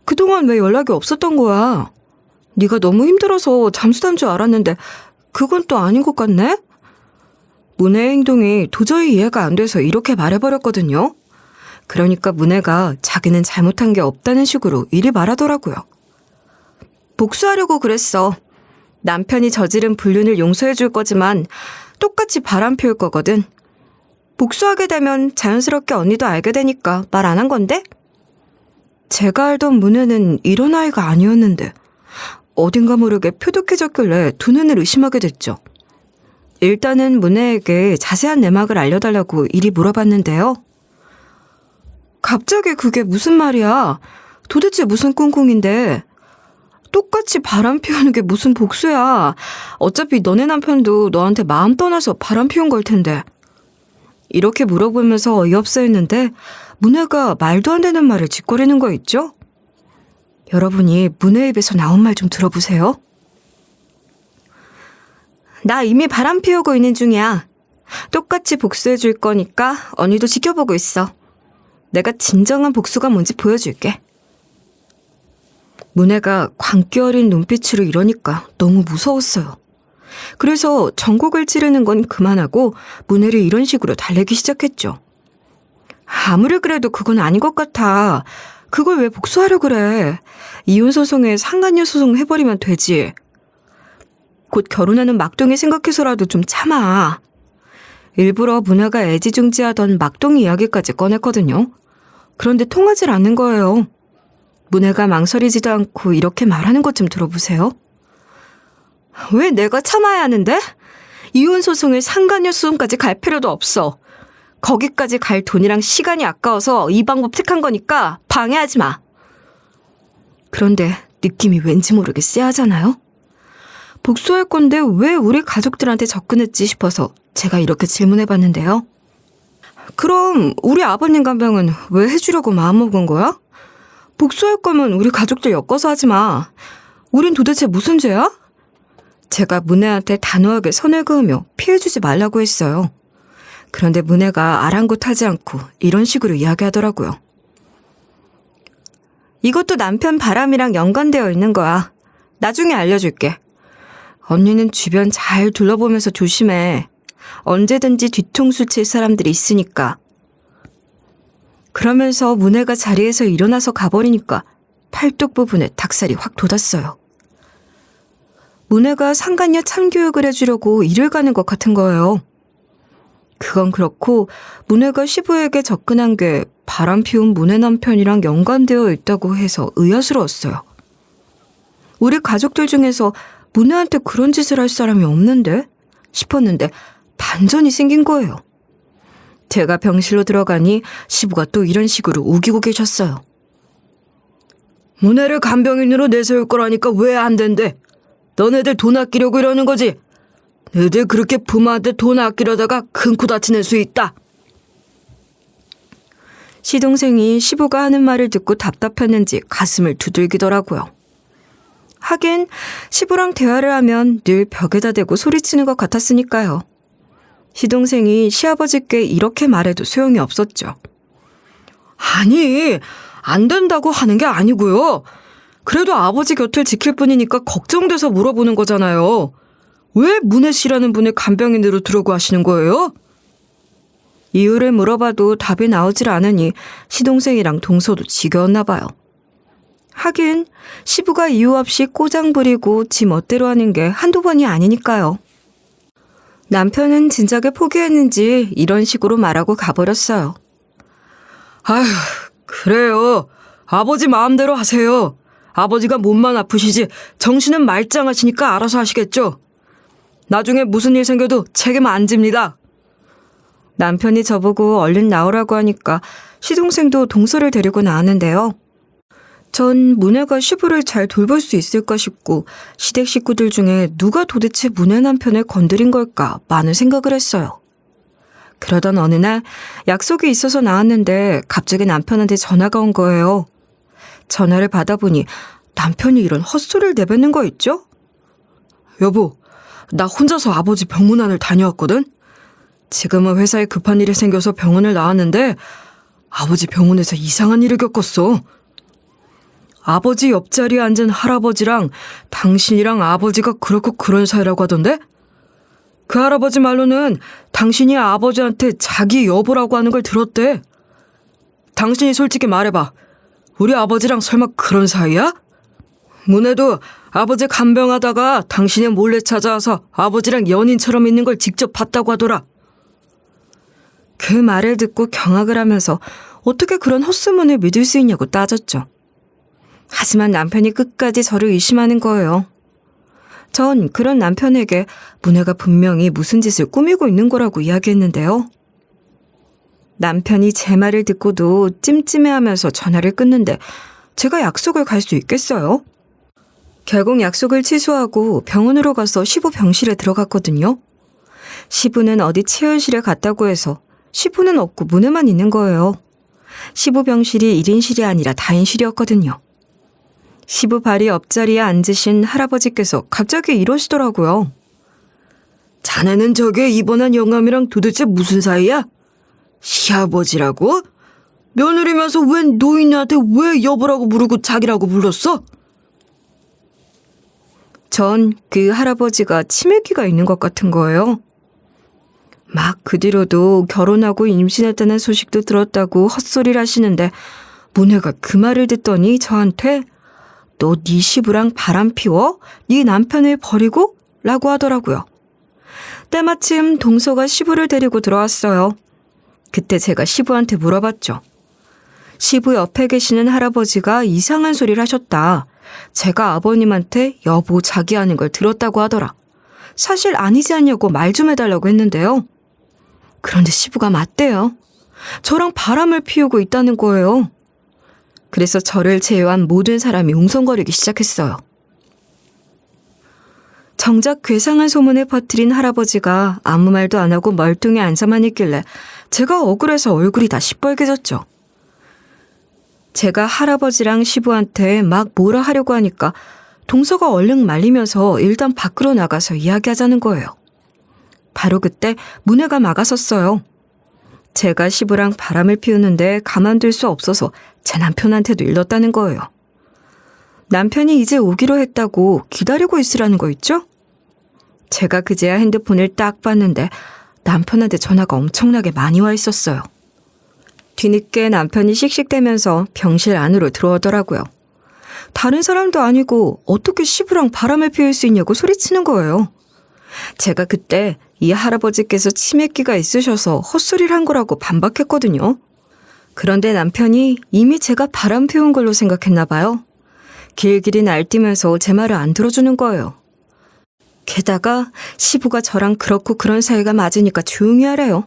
[SPEAKER 1] 그동안 왜 연락이 없었던 거야? 네가 너무 힘들어서 잠수단 줄 알았는데 그건 또 아닌 것 같네? 문혜의 행동이 도저히 이해가 안 돼서 이렇게 말해버렸거든요. 그러니까 문혜가 자기는 잘못한 게 없다는 식으로 이리 말하더라고요. 복수하려고 그랬어. 남편이 저지른 불륜을 용서해 줄 거지만 똑같이 바람 피울 거거든. 복수하게 되면 자연스럽게 언니도 알게 되니까 말 안 한 건데? 제가 알던 문혜는 이런 아이가 아니었는데 어딘가 모르게 표독해졌길래 두 눈을 의심하게 됐죠. 일단은 문혜에게 자세한 내막을 알려달라고 이리 물어봤는데요. 갑자기 그게 무슨 말이야? 도대체 무슨 꿍꿍인데? 똑같이 바람 피우는 게 무슨 복수야? 어차피 너네 남편도 너한테 마음 떠나서 바람 피운 걸 텐데. 이렇게 물어보면서 어이없어 했는데 문혜가 말도 안 되는 말을 짓거리는 거 있죠? 여러분이 문혜 입에서 나온 말 좀 들어보세요. 나 이미 바람 피우고 있는 중이야. 똑같이 복수해 줄 거니까 언니도 지켜보고 있어. 내가 진정한 복수가 뭔지 보여줄게. 문혜가 광기 어린 눈빛으로 이러니까 너무 무서웠어요. 그래서 전곡을 찌르는 건 그만하고 문혜를 이런 식으로 달래기 시작했죠. 아무리 그래도 그건 아닌 것 같아. 그걸 왜 복수하려 그래. 이혼소송에 상간녀 소송 해버리면 되지. 곧 결혼하는 막둥이 생각해서라도 좀 참아. 일부러 문혜가 애지중지하던 막둥이 이야기까지 꺼냈거든요. 그런데 통하질 않는 거예요. 문혜가 망설이지도 않고 이렇게 말하는 것 좀 들어보세요. 왜 내가 참아야 하는데? 이혼소송을 상간녀 소송까지 갈 필요도 없어. 거기까지 갈 돈이랑 시간이 아까워서 이 방법 택한 거니까 방해하지 마. 그런데 느낌이 왠지 모르게 쎄하잖아요? 복수할 건데 왜 우리 가족들한테 접근했지 싶어서 제가 이렇게 질문해봤는데요. 그럼 우리 아버님 간병은 왜 해주려고 마음먹은 거야? 복수할 거면 우리 가족들 엮어서 하지 마. 우린 도대체 무슨 죄야? 제가 문혜한테 단호하게 선을 그으며 피해주지 말라고 했어요. 그런데 문혜가 아랑곳하지 않고 이런 식으로 이야기하더라고요. 이것도 남편 바람이랑 연관되어 있는 거야. 나중에 알려줄게. 언니는 주변 잘 둘러보면서 조심해. 언제든지 뒤통수 칠 사람들이 있으니까. 그러면서 문혜가 자리에서 일어나서 가버리니까 팔뚝 부분에 닭살이 확 돋았어요. 문혜가 상간녀 참교육을 해주려고 일을 가는 것 같은 거예요. 그건 그렇고 문혜가 시부에게 접근한 게 바람 피운 문혜 남편이랑 연관되어 있다고 해서 의아스러웠어요. 우리 가족들 중에서 문혜한테 그런 짓을 할 사람이 없는데 싶었는데 반전이 생긴 거예요. 제가 병실로 들어가니 시부가 또 이런 식으로 우기고 계셨어요. 문혜를 간병인으로 내세울 거라니까 왜 안 된대? 너네들 돈 아끼려고 이러는 거지? 너희들 그렇게 부모한테 돈 아끼려다가 큰 코 다치는 수 있다. 시동생이 시부가 하는 말을 듣고 답답했는지 가슴을 두들기더라고요. 하긴 시부랑 대화를 하면 늘 벽에다 대고 소리치는 것 같았으니까요. 시동생이 시아버지께 이렇게 말해도 소용이 없었죠. 아니, 안 된다고 하는 게 아니고요. 그래도 아버지 곁을 지킬 뿐이니까 걱정돼서 물어보는 거잖아요. 왜 문혜 씨라는 분을 간병인으로 들어오고 하시는 거예요? 이유를 물어봐도 답이 나오질 않으니 시동생이랑 동서도 지겨웠나 봐요. 하긴 시부가 이유 없이 꼬장 부리고 지 멋대로 하는 게 한두 번이 아니니까요. 남편은 진작에 포기했는지 이런 식으로 말하고 가버렸어요. 아휴, 그래요. 아버지 마음대로 하세요. 아버지가 몸만 아프시지 정신은 말짱하시니까 알아서 하시겠죠. 나중에 무슨 일 생겨도 책임 안 집니다. 남편이 저보고 얼른 나오라고 하니까 시동생도 동서를 데리고 나왔는데요. 전 문혜가 시부를 잘 돌볼 수 있을까 싶고 시댁 식구들 중에 누가 도대체 문혜 남편을 건드린 걸까 많은 생각을 했어요. 그러던 어느 날 약속이 있어서 나왔는데 갑자기 남편한테 전화가 온 거예요. 전화를 받아보니 남편이 이런 헛소리를 내뱉는 거 있죠? 여보, 나 혼자서 아버지 병문안을 다녀왔거든? 지금은 회사에 급한 일이 생겨서 병원을 나왔는데 아버지 병원에서 이상한 일을 겪었어. 아버지 옆자리에 앉은 할아버지랑 당신이랑 아버지가 그렇고 그런 사이라고 하던데? 그 할아버지 말로는 당신이 아버지한테 자기 여보라고 하는 걸 들었대. 당신이 솔직히 말해봐. 우리 아버지랑 설마 그런 사이야? 문혜도 아버지 간병하다가 당신이 몰래 찾아와서 아버지랑 연인처럼 있는 걸 직접 봤다고 하더라. 그 말을 듣고 경악을 하면서 어떻게 그런 헛소문을 믿을 수 있냐고 따졌죠. 하지만 남편이 끝까지 저를 의심하는 거예요. 전 그런 남편에게 문혜가 분명히 무슨 짓을 꾸미고 있는 거라고 이야기했는데요. 남편이 제 말을 듣고도 찜찜해하면서 전화를 끊는데 제가 약속을 갈 수 있겠어요? 결국 약속을 취소하고 병원으로 가서 시부 병실에 들어갔거든요. 시부는 어디 치료실에 갔다고 해서 시부는 없고 문혜만 있는 거예요. 시부 병실이 1인실이 아니라 다인실이었거든요. 시부 발이 옆자리에 앉으신 할아버지께서 갑자기 이러시더라고요. 자네는 저게 입원한 영감이랑 도대체 무슨 사이야? 시아버지라고? 며느리면서 웬 노인한테 왜 여보라고 부르고 자기라고 불렀어? 전 그 할아버지가 치매기가 있는 것 같은 거예요. 막 그 뒤로도 결혼하고 임신했다는 소식도 들었다고 헛소리를 하시는데 문혜가 그 말을 듣더니 저한테 너 네 시부랑 바람 피워? 네 남편을 버리고? 라고 하더라고요. 때마침 동서가 시부를 데리고 들어왔어요. 그때 제가 시부한테 물어봤죠. 시부 옆에 계시는 할아버지가 이상한 소리를 하셨다. 제가 아버님한테 여보 자기 하는 걸 들었다고 하더라. 사실 아니지 않냐고 말 좀 해달라고 했는데요. 그런데 시부가 맞대요. 저랑 바람을 피우고 있다는 거예요. 그래서 저를 제외한 모든 사람이 웅성거리기 시작했어요. 정작 괴상한 소문을 퍼뜨린 할아버지가 아무 말도 안 하고 멀뚱히 앉아만 있길래 제가 억울해서 얼굴이 다 시뻘개졌죠. 제가 할아버지랑 시부한테 막 뭐라 하려고 하니까 동서가 얼른 말리면서 일단 밖으로 나가서 이야기하자는 거예요. 바로 그때 문혜가 막아섰어요. 제가 시부랑 바람을 피우는데 가만둘 수 없어서 제 남편한테도 일렀다는 거예요. 남편이 이제 오기로 했다고 기다리고 있으라는 거 있죠? 제가 그제야 핸드폰을 딱 봤는데 남편한테 전화가 엄청나게 많이 와 있었어요. 뒤늦게 남편이 씩씩대면서 병실 안으로 들어오더라고요. 다른 사람도 아니고 어떻게 시부랑 바람을 피울 수 있냐고 소리치는 거예요. 제가 그때 이 할아버지께서 치매기가 있으셔서 헛소리를 한 거라고 반박했거든요. 그런데 남편이 이미 제가 바람 피운 걸로 생각했나 봐요. 길길이 날뛰면서 제 말을 안 들어주는 거예요. 게다가 시부가 저랑 그렇고 그런 사이가 맞으니까 조용히 하래요.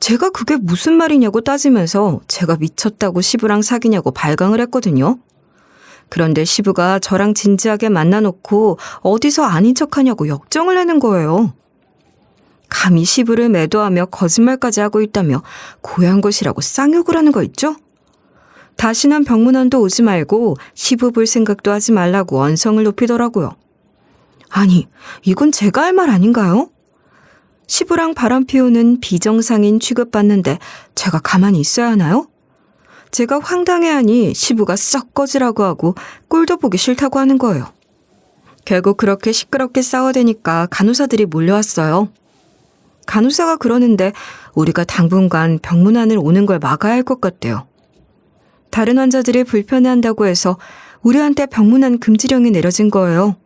[SPEAKER 1] 제가 그게 무슨 말이냐고 따지면서 제가 미쳤다고 시부랑 사귀냐고 발광을 했거든요. 그런데 시부가 저랑 진지하게 만나놓고 어디서 아닌 척하냐고 역정을 내는 거예요. 감히 시부를 매도하며 거짓말까지 하고 있다며 고향 것이라고 쌍욕을 하는 거 있죠? 다시는 병문안도 오지 말고 시부 볼 생각도 하지 말라고 언성을 높이더라고요. 아니, 이건 제가 할 말 아닌가요? 시부랑 바람 피우는 비정상인 취급받는데 제가 가만히 있어야 하나요? 제가 황당해하니 시부가 썩 꺼지라고 하고 꼴도 보기 싫다고 하는 거예요. 결국 그렇게 시끄럽게 싸워대니까 간호사들이 몰려왔어요. 간호사가 그러는데 우리가 당분간 병문안을 오는 걸 막아야 할 것 같대요. 다른 환자들이 불편해한다고 해서 우리한테 병문안 금지령이 내려진 거예요.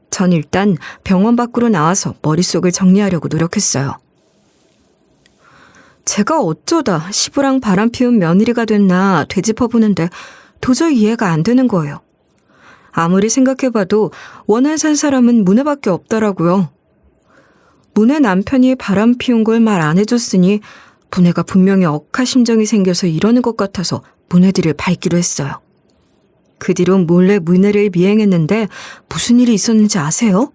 [SPEAKER 1] 전 일단 병원 밖으로 나와서 머릿속을 정리하려고 노력했어요. 제가 어쩌다 시부랑 바람 피운 며느리가 됐나 되짚어보는데 도저히 이해가 안 되는 거예요. 아무리 생각해봐도 원한 산 사람은 문혜밖에 없더라고요. 문혜 남편이 바람 피운 걸 말 안 해줬으니 문혜가 분명히 억하심정이 생겨서 이러는 것 같아서 문혜들을 밟기로 했어요. 그 뒤로 몰래 문혜를 미행했는데 무슨 일이 있었는지 아세요?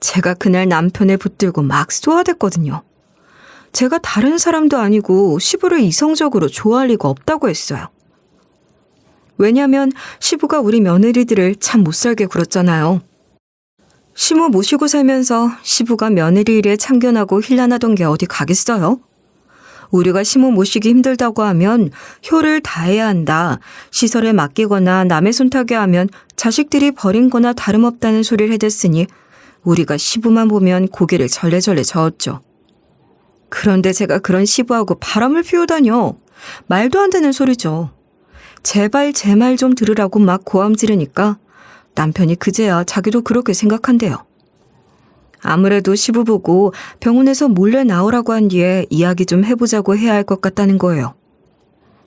[SPEAKER 1] 제가 그날 남편을 붙들고 막 쏘아댔거든요. 제가 다른 사람도 아니고 시부를 이성적으로 좋아할 리가 없다고 했어요. 왜냐면 시부가 우리 며느리들을 참 못살게 굴었잖아요. 시모 모시고 살면서 시부가 며느리 일에 참견하고 힐난하던 게 어디 가겠어요? 우리가 시모 모시기 힘들다고 하면 효를 다해야 한다. 시설에 맡기거나 남의 손 타게 하면 자식들이 버린 거나 다름없다는 소리를 해댔으니 우리가 시부만 보면 고개를 절레절레 저었죠. 그런데 제가 그런 시부하고 바람을 피우다뇨. 말도 안 되는 소리죠. 제발 제 말 좀 들으라고 막 고함 지르니까 남편이 그제야 자기도 그렇게 생각한대요. 아무래도 시부 보고 병원에서 몰래 나오라고 한 뒤에 이야기 좀 해보자고 해야 할 것 같다는 거예요.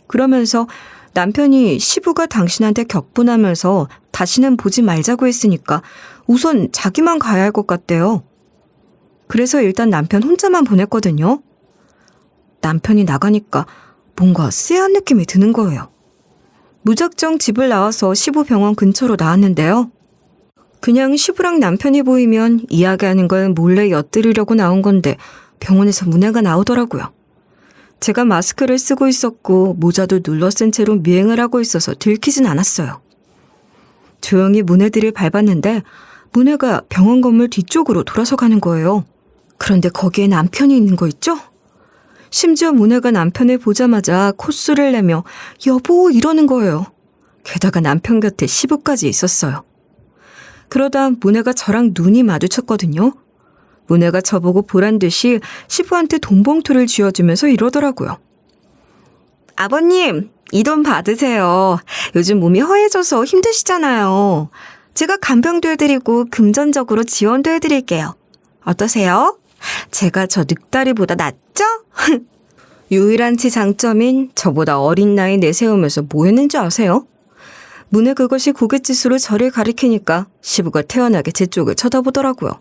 [SPEAKER 1] 그러면서 남편이 시부가 당신한테 격분하면서 다시는 보지 말자고 했으니까 우선 자기만 가야 할 것 같대요. 그래서 일단 남편 혼자만 보냈거든요. 남편이 나가니까 뭔가 쎄한 느낌이 드는 거예요. 무작정 집을 나와서 시부 병원 근처로 나왔는데요. 그냥 시부랑 남편이 보이면 이야기하는 걸 몰래 엿들으려고 나온 건데 병원에서 문해가 나오더라고요. 제가 마스크를 쓰고 있었고 모자도 눌러 쓴 채로 미행을 하고 있어서 들키진 않았어요. 조용히 문해들을 밟았는데 문해가 병원 건물 뒤쪽으로 돌아서 가는 거예요. 그런데 거기에 남편이 있는 거 있죠? 심지어 문해가 남편을 보자마자 콧소리를 내며 여보 이러는 거예요. 게다가 남편 곁에 시부까지 있었어요. 그러다 문해가 저랑 눈이 마주쳤거든요. 문해가 저보고 보란 듯이 시부한테 돈 봉투를 쥐어주면서 이러더라고요. 아버님, 이 돈 받으세요. 요즘 몸이 허해져서 힘드시잖아요. 제가 간병도 해드리고 금전적으로 지원도 해드릴게요. 어떠세요? 제가 저 늑다리보다 낫죠? 유일한 제 장점인 저보다 어린 나이 내세우면서 뭐 했는지 아세요? 문해 그것이 고갯짓으로 저를 가리키니까 시부가 태연하게 제 쪽을 쳐다보더라고요.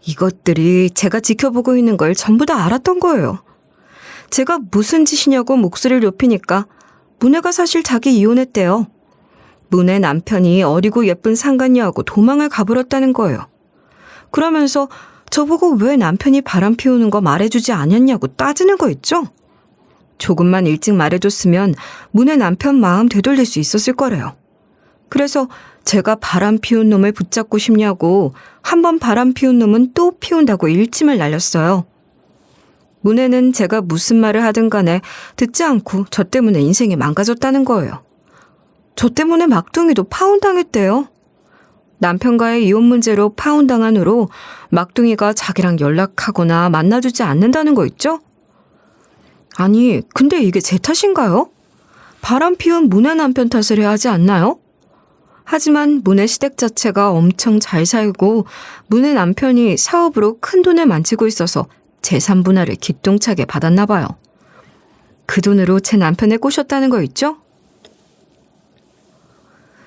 [SPEAKER 1] 이것들이 제가 지켜보고 있는 걸 전부 다 알았던 거예요. 제가 무슨 짓이냐고 목소리를 높이니까 문해가 사실 자기 이혼했대요. 문해 남편이 어리고 예쁜 상간녀하고 도망을 가버렸다는 거예요. 그러면서 저보고 왜 남편이 바람 피우는 거 말해주지 않았냐고 따지는 거 있죠? 조금만 일찍 말해줬으면 문해 남편 마음 되돌릴 수 있었을 거래요. 그래서 제가 바람 피운 놈을 붙잡고 싶냐고 한 번 바람 피운 놈은 또 피운다고 일침을 날렸어요. 문해는 제가 무슨 말을 하든 간에 듣지 않고 저 때문에 인생이 망가졌다는 거예요. 저 때문에 막둥이도 파혼당했대요. 남편과의 이혼 문제로 파혼당한 후로 막둥이가 자기랑 연락하거나 만나주지 않는다는 거 있죠? 아니, 근데 이게 제 탓인가요? 바람 피운 문해 남편 탓을 해야 하지 않나요? 하지만 문해 시댁 자체가 엄청 잘 살고 문해 남편이 사업으로 큰 돈을 만지고 있어서 재산 분할을 기똥차게 받았나 봐요. 그 돈으로 제 남편을 꼬셨다는 거 있죠?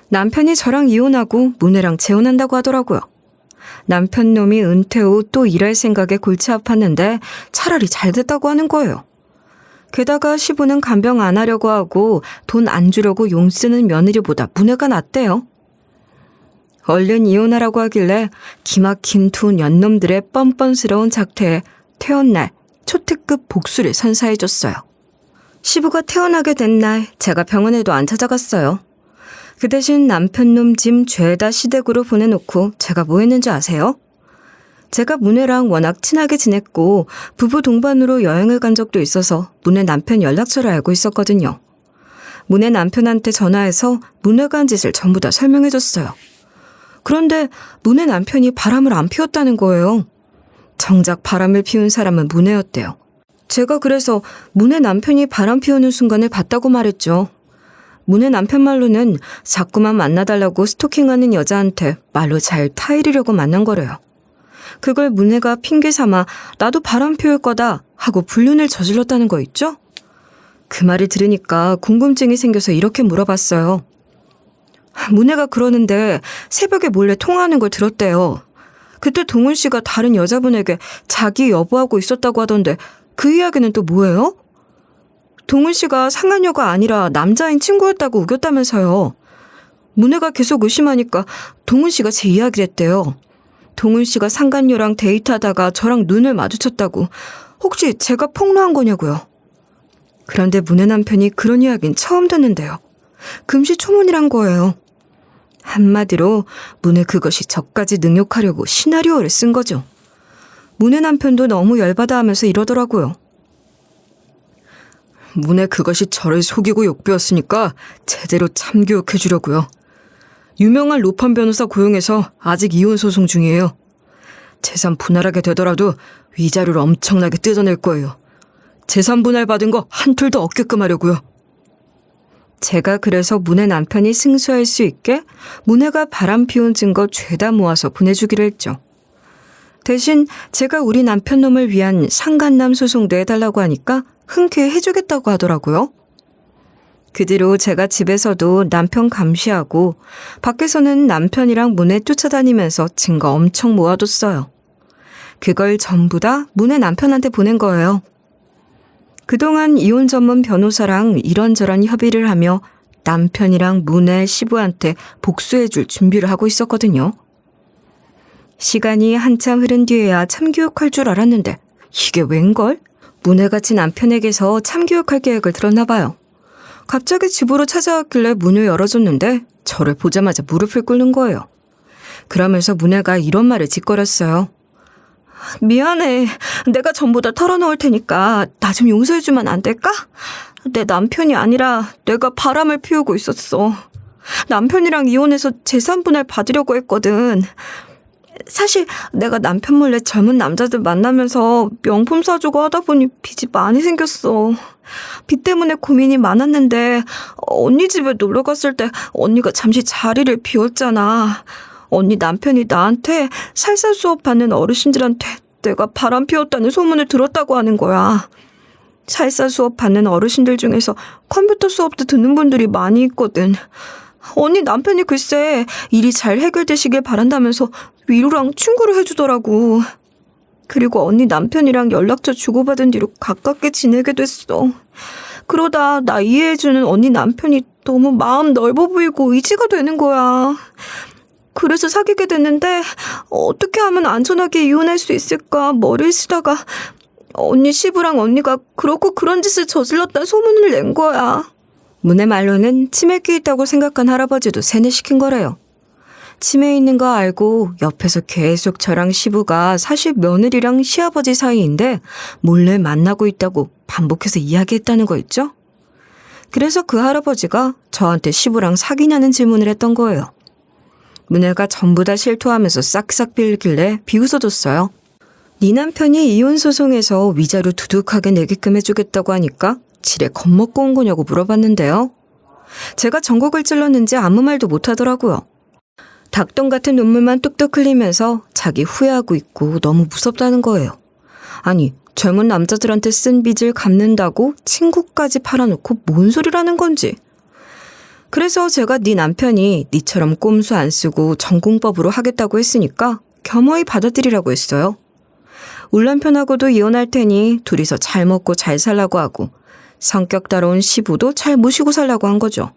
[SPEAKER 1] 남편이 저랑 이혼하고 문해랑 재혼한다고 하더라고요. 남편 놈이 은퇴 후 또 일할 생각에 골치 아팠는데 차라리 잘 됐다고 하는 거예요. 게다가 시부는 간병 안 하려고 하고 돈 안 주려고 용 쓰는 며느리보다 문해가 낫대요. 얼른 이혼하라고 하길래 기막힌 두 년놈들의 뻔뻔스러운 작태에 퇴원날 초특급 복수를 선사해줬어요. 시부가 퇴원하게 된 날 제가 병원에도 안 찾아갔어요. 그 대신 남편놈 짐 죄다 시댁으로 보내놓고 제가 뭐 했는지 아세요? 제가 문해랑 워낙 친하게 지냈고 부부 동반으로 여행을 간 적도 있어서 문해 남편 연락처를 알고 있었거든요. 문해 남편한테 전화해서 문해가 한 짓을 전부 다 설명해줬어요. 그런데 문해 남편이 바람을 안 피웠다는 거예요. 정작 바람을 피운 사람은 문해였대요. 제가 그래서 문해 남편이 바람 피우는 순간을 봤다고 말했죠. 문해 남편 말로는 자꾸만 만나달라고 스토킹하는 여자한테 말로 잘 타이르려고 만난 거래요. 그걸 문해가 핑계 삼아 나도 바람 피울 거다 하고 불륜을 저질렀다는 거 있죠? 그 말을 들으니까 궁금증이 생겨서 이렇게 물어봤어요. 문해가 그러는데 새벽에 몰래 통화하는 걸 들었대요. 그때 동훈 씨가 다른 여자분에게 자기 여보하고 있었다고 하던데 그 이야기는 또 뭐예요? 동훈 씨가 상간녀가 아니라 남자인 친구였다고 우겼다면서요. 문해가 계속 의심하니까 동훈 씨가 제 이야기를 했대요. 동훈 씨가 상간녀랑 데이트하다가 저랑 눈을 마주쳤다고. 혹시 제가 폭로한 거냐고요. 그런데 문해 남편이 그런 이야기는 처음 듣는데요. 금시초문이란 거예요. 한마디로 문의 그것이 저까지 능욕하려고 시나리오를 쓴 거죠. 문의 남편도 너무 열받아 하면서 이러더라고요. 문의 그것이 저를 속이고 욕배웠으니까 제대로 참교육해 주려고요. 유명한 로펌 변호사 고용해서 아직 이혼 소송 중이에요. 재산 분할하게 되더라도 위자료를 엄청나게 뜯어낼 거예요. 재산 분할 받은 거 한 툴도 없게끔 하려고요. 제가 그래서 문의 남편이 승소할 수 있게 문혜가 바람 피운 증거 죄다 모아서 보내주기로 했죠. 대신 제가 우리 남편 놈을 위한 상간남 소송도 해달라고 하니까 흔쾌히 해주겠다고 하더라고요. 그 뒤로 제가 집에서도 남편 감시하고 밖에서는 남편이랑 문혜 쫓아다니면서 증거 엄청 모아뒀어요. 그걸 전부 다 문혜 남편한테 보낸 거예요. 그동안 이혼 전문 변호사랑 이런저런 협의를 하며 남편이랑 문혜 시부한테 복수해줄 준비를 하고 있었거든요. 시간이 한참 흐른 뒤에야 참교육할 줄 알았는데 이게 웬걸? 문혜같이 남편에게서 참교육할 계획을 들었나 봐요. 갑자기 집으로 찾아왔길래 문을 열어줬는데 저를 보자마자 무릎을 꿇는 거예요. 그러면서 문혜가 이런 말을 짓거렸어요. 미안해. 내가 전부 다 털어놓을 테니까 나 좀 용서해주면 안 될까? 내 남편이 아니라 내가 바람을 피우고 있었어. 남편이랑 이혼해서 재산 분할 받으려고 했거든. 사실 내가 남편 몰래 젊은 남자들 만나면서 명품 사주고 하다 보니 빚이 많이 생겼어. 빚 때문에 고민이 많았는데 언니 집에 놀러 갔을 때 언니가 잠시 자리를 비웠잖아. 언니 남편이 나한테 살살 수업 받는 어르신들한테 내가 바람 피웠다는 소문을 들었다고 하는 거야. 살살 수업 받는 어르신들 중에서 컴퓨터 수업도 듣는 분들이 많이 있거든. 언니 남편이 글쎄 일이 잘 해결되시길 바란다면서 위로랑 충고를 해주더라고. 그리고 언니 남편이랑 연락처 주고받은 뒤로 가깝게 지내게 됐어. 그러다 나 이해해주는 언니 남편이 너무 마음 넓어 보이고 의지가 되는 거야. 그래서 사귀게 됐는데 어떻게 하면 안전하게 이혼할 수 있을까 머리를 쓰다가 언니 시부랑 언니가 그렇고 그런 짓을 저질렀다는 소문을 낸 거야. 문의 말로는 치매기 있다고 생각한 할아버지도 세뇌시킨 거래요. 치매 있는 거 알고 옆에서 계속 저랑 시부가 사실 며느리랑 시아버지 사이인데 몰래 만나고 있다고 반복해서 이야기했다는 거 있죠? 그래서 그 할아버지가 저한테 시부랑 사귀냐는 질문을 했던 거예요. 문혜가 전부 다 실토하면서 싹싹 빌길래 비웃어줬어요. 네 남편이 이혼 소송에서 위자료 두둑하게 내게끔 해주겠다고 하니까 지레 겁먹고 온 거냐고 물어봤는데요. 제가 전곡을 찔렀는지 아무 말도 못하더라고요. 닭똥 같은 눈물만 뚝뚝 흘리면서 자기 후회하고 있고 너무 무섭다는 거예요. 아니 젊은 남자들한테 쓴 빚을 갚는다고 친구까지 팔아놓고 뭔 소리라는 건지. 그래서 제가 네 남편이 네처럼 꼼수 안 쓰고 전공법으로 하겠다고 했으니까 겸허히 받아들이라고 했어요. 울 남편하고도 이혼할 테니 둘이서 잘 먹고 잘 살라고 하고 성격 따라온 시부도 잘 모시고 살라고 한 거죠.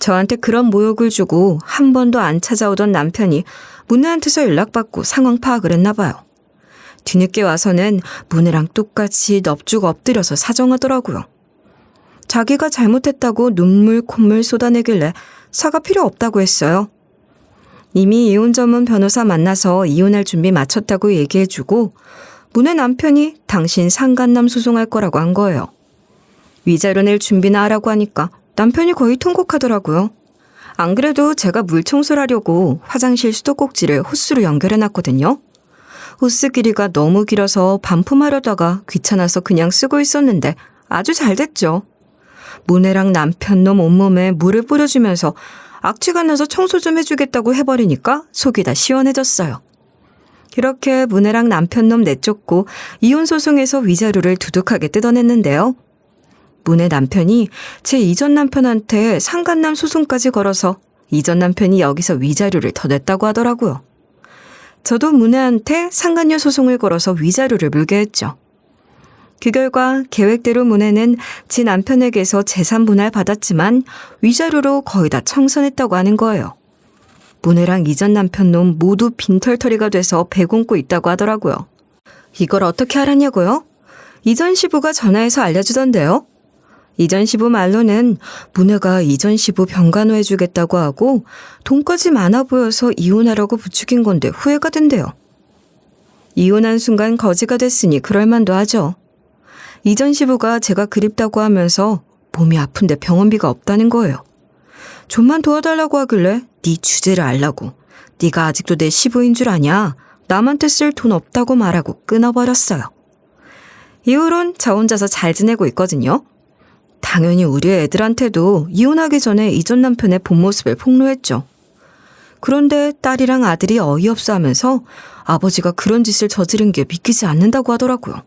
[SPEAKER 1] 저한테 그런 모욕을 주고 한 번도 안 찾아오던 남편이 문혜한테서 연락받고 상황 파악을 했나 봐요. 뒤늦게 와서는 문혜랑 똑같이 넙죽 엎드려서 사정하더라고요. 자기가 잘못했다고 눈물 콧물 쏟아내길래 사과 필요 없다고 했어요. 이미 이혼 전문 변호사 만나서 이혼할 준비 마쳤다고 얘기해주고 문혜 남편이 당신 상간남 소송할 거라고 한 거예요. 위자료 낼 준비나 하라고 하니까 남편이 거의 통곡하더라고요. 안 그래도 제가 물 청소를 하려고 화장실 수도꼭지를 호스로 연결해놨거든요. 호스 길이가 너무 길어서 반품하려다가 귀찮아서 그냥 쓰고 있었는데 아주 잘 됐죠. 문혜랑 남편놈 온몸에 물을 뿌려주면서 악취가 나서 청소 좀 해주겠다고 해버리니까 속이 다 시원해졌어요. 그렇게 문혜랑 남편놈 내쫓고 이혼 소송에서 위자료를 두둑하게 뜯어냈는데요. 문혜 남편이 제 이전 남편한테 상간남 소송까지 걸어서 이전 남편이 여기서 위자료를 더 냈다고 하더라고요. 저도 문혜한테 상간녀 소송을 걸어서 위자료를 물게 했죠. 그 결과 계획대로 문혜는 지 남편에게서 재산 분할 받았지만 위자료로 거의 다 청산했다고 하는 거예요. 문혜랑 이전 남편놈 모두 빈털터리가 돼서 배굶고 있다고 하더라고요. 이걸 어떻게 알았냐고요? 이전 시부가 전화해서 알려주던데요. 이전 시부 말로는 문혜가 이전 시부 병간호 해주겠다고 하고 돈까지 많아 보여서 이혼하라고 부추긴 건데 후회가 된대요. 이혼한 순간 거지가 됐으니 그럴만도 하죠. 이전 시부가 제가 그립다고 하면서 몸이 아픈데 병원비가 없다는 거예요. 좀만 도와달라고 하길래 네 주제를 알라고. 네가 아직도 내 시부인 줄 아냐? 남한테 쓸 돈 없다고 말하고 끊어버렸어요. 이후론 저 혼자서 잘 지내고 있거든요. 당연히 우리 애들한테도 이혼하기 전에 이전 남편의 본 모습을 폭로했죠. 그런데 딸이랑 아들이 어이없어 하면서 아버지가 그런 짓을 저지른 게 믿기지 않는다고 하더라고요.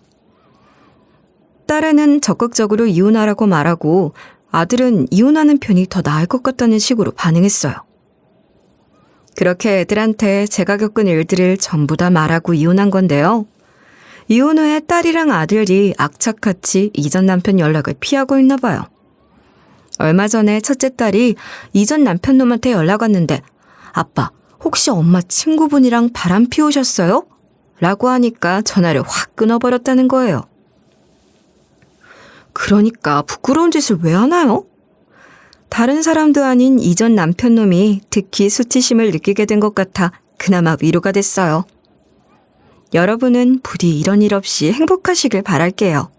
[SPEAKER 1] 딸애는 적극적으로 이혼하라고 말하고 아들은 이혼하는 편이 더 나을 것 같다는 식으로 반응했어요. 그렇게 애들한테 제가 겪은 일들을 전부 다 말하고 이혼한 건데요. 이혼 후에 딸이랑 아들이 악착같이 이전 남편 연락을 피하고 있나 봐요. 얼마 전에 첫째 딸이 이전 남편 놈한테 연락 왔는데 아빠, 혹시 엄마 친구분이랑 바람 피우셨어요? 라고 하니까 전화를 확 끊어버렸다는 거예요. 그러니까 부끄러운 짓을 왜 하나요? 다른 사람도 아닌 이전 남편 놈이 특히 수치심을 느끼게 된 것 같아 그나마 위로가 됐어요. 여러분은 부디 이런 일 없이 행복하시길 바랄게요.